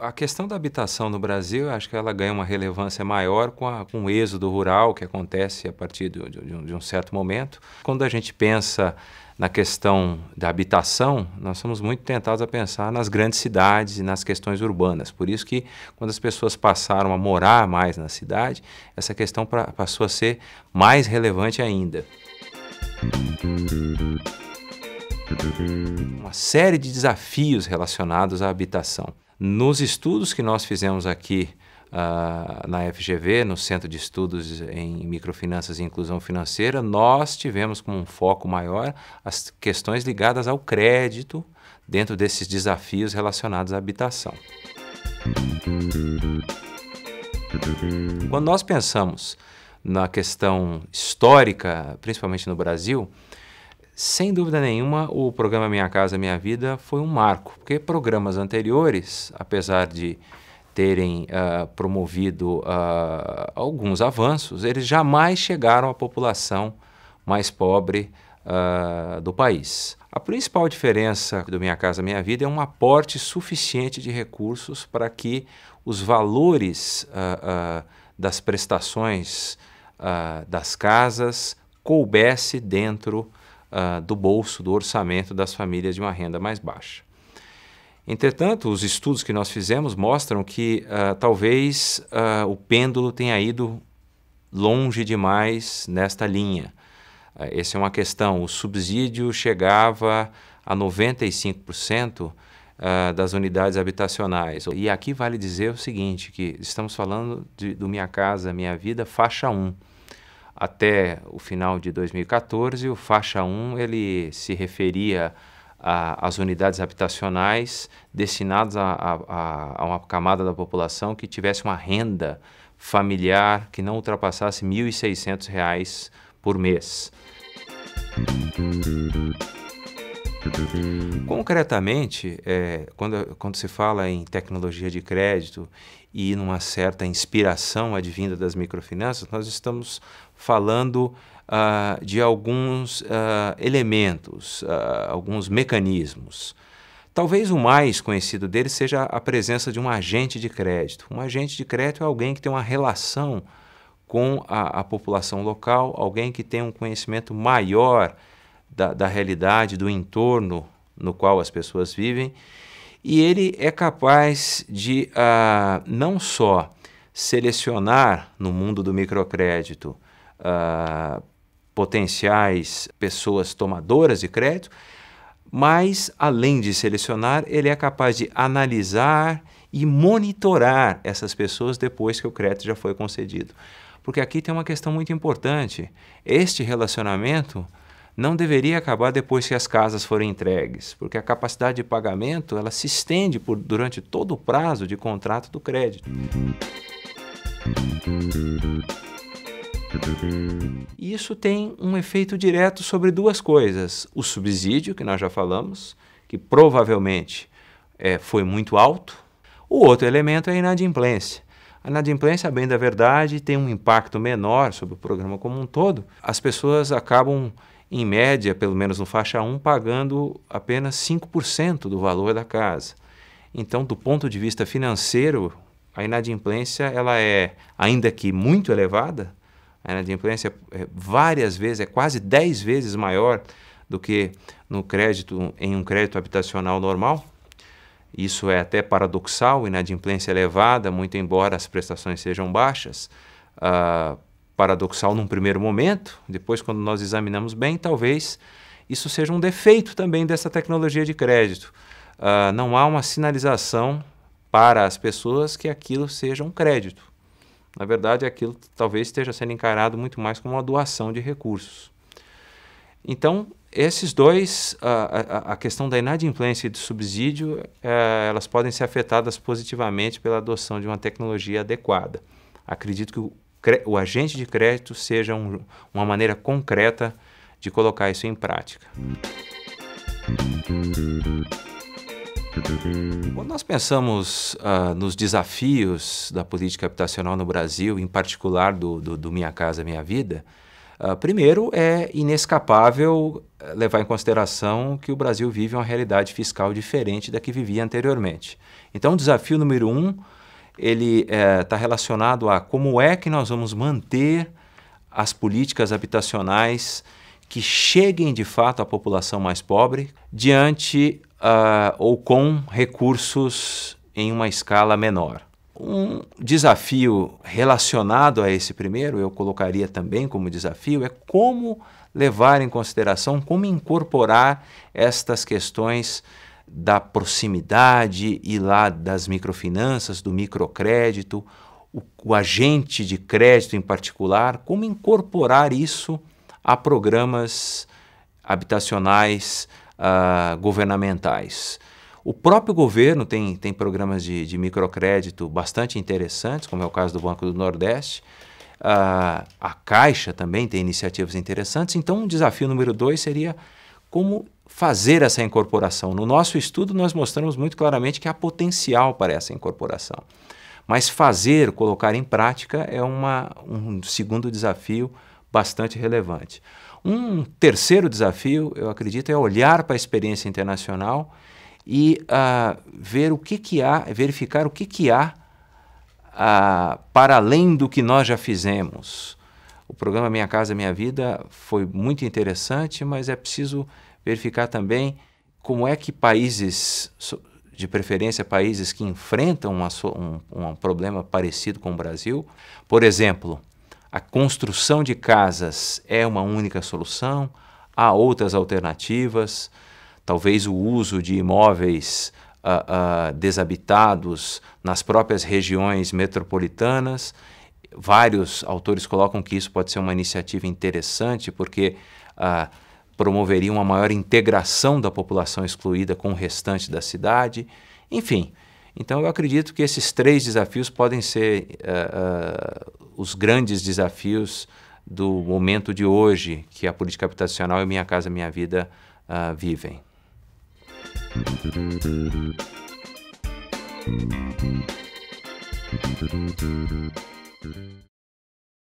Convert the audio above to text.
A questão da habitação no Brasil, eu acho que ela ganha uma relevância maior com o êxodo rural que acontece a partir de um certo momento. Quando a gente pensa na questão da habitação, nós somos muito tentados a pensar nas grandes cidades e nas questões urbanas. Por isso que, quando as pessoas passaram a morar mais na cidade, essa questão passou a ser mais relevante ainda. Uma série de desafios relacionados à habitação. Nos estudos que nós fizemos aqui na FGV, no Centro de Estudos em Microfinanças e Inclusão Financeira, nós tivemos como um foco maior as questões ligadas ao crédito dentro desses desafios relacionados à habitação. Quando nós pensamos na questão histórica, principalmente no Brasil, sem dúvida nenhuma, o programa Minha Casa Minha Vida foi um marco, porque programas anteriores, apesar de terem promovido alguns avanços, eles jamais chegaram à população mais pobre do país. A principal diferença do Minha Casa Minha Vida é um aporte suficiente de recursos para que os valores das prestações das casas coubesse dentro do bolso, do orçamento das famílias de uma renda mais baixa. Entretanto, os estudos que nós fizemos mostram que talvez o pêndulo tenha ido longe demais nesta linha. Essa é uma questão. O subsídio chegava a 95% das unidades habitacionais. E aqui vale dizer o seguinte, que estamos falando do Minha Casa Minha Vida faixa 1. Até o final de 2014, o faixa 1 ele se referia às unidades habitacionais destinadas a uma camada da população que tivesse uma renda familiar que não ultrapassasse R$ 1.600 por mês. Concretamente, quando se fala em tecnologia de crédito e numa certa inspiração advinda das microfinanças, nós estamos falando de alguns elementos, alguns mecanismos. Talvez o mais conhecido deles seja a presença de um agente de crédito. Um agente de crédito é alguém que tem uma relação com a população local, alguém que tem um conhecimento maior da realidade, do entorno no qual as pessoas vivem, e ele é capaz de não só selecionar no mundo do microcrédito potenciais pessoas tomadoras de crédito, mas, além de selecionar, ele é capaz de analisar e monitorar essas pessoas depois que o crédito já foi concedido. Porque aqui tem uma questão muito importante. Este relacionamento não deveria acabar depois que as casas forem entregues, porque a capacidade de pagamento ela se estende durante todo o prazo de contrato do crédito. E isso tem um efeito direto sobre duas coisas. O subsídio, que nós já falamos, que provavelmente foi muito alto. O outro elemento é a inadimplência. A inadimplência, a bem da verdade, tem um impacto menor sobre o programa como um todo. As pessoas acabam, em média, pelo menos no faixa 1, pagando apenas 5% do valor da casa. Então, do ponto de vista financeiro, a inadimplência ela é, ainda que muito elevada, a inadimplência várias vezes, é quase 10 vezes maior do que em um crédito habitacional normal. Isso é até paradoxal, inadimplência elevada, muito embora as prestações sejam baixas. Paradoxal num primeiro momento, depois quando nós examinamos bem, talvez isso seja um defeito também dessa tecnologia de crédito. Não há uma sinalização para as pessoas que aquilo seja um crédito. Na verdade, aquilo talvez esteja sendo encarado muito mais como uma doação de recursos. Então, esses dois, a questão da inadimplência e do subsídio, elas podem ser afetadas positivamente pela adoção de uma tecnologia adequada. Acredito que o agente de crédito seja uma maneira concreta de colocar isso em prática. Quando nós pensamos nos desafios da política habitacional no Brasil, em particular do Minha Casa Minha Vida, primeiro é inescapável levar em consideração que o Brasil vive uma realidade fiscal diferente da que vivia anteriormente. Então, o desafio número 1, ele está relacionado a como é que nós vamos manter as políticas habitacionais que cheguem de fato à população mais pobre diante ou com recursos em uma escala menor. Um desafio relacionado a esse primeiro, eu colocaria também como desafio, é como levar em consideração, como incorporar estas questões da proximidade e lá das microfinanças, do microcrédito, o agente de crédito em particular, como incorporar isso a programas habitacionais governamentais. O próprio governo tem programas de microcrédito bastante interessantes, como é o caso do Banco do Nordeste. A Caixa também tem iniciativas interessantes. Então, o desafio número 2 seria como fazer essa incorporação. No nosso estudo, nós mostramos muito claramente que há potencial para essa incorporação. Mas fazer, colocar em prática, é um segundo desafio bastante relevante. Um terceiro desafio, eu acredito, é olhar para a experiência internacional e ver o que há, verificar o que há para além do que nós já fizemos. O programa Minha Casa Minha Vida foi muito interessante, mas é preciso verificar também como é que países, de preferência países que enfrentam um problema parecido com o Brasil, por exemplo, a construção de casas é uma única solução, há outras alternativas, talvez o uso de imóveis desabitados nas próprias regiões metropolitanas. Vários autores colocam que isso pode ser uma iniciativa interessante porque promoveria uma maior integração da população excluída com o restante da cidade. Enfim, então eu acredito que esses 3 desafios podem ser os grandes desafios do momento de hoje que a política habitacional e Minha Casa Minha Vida vivem.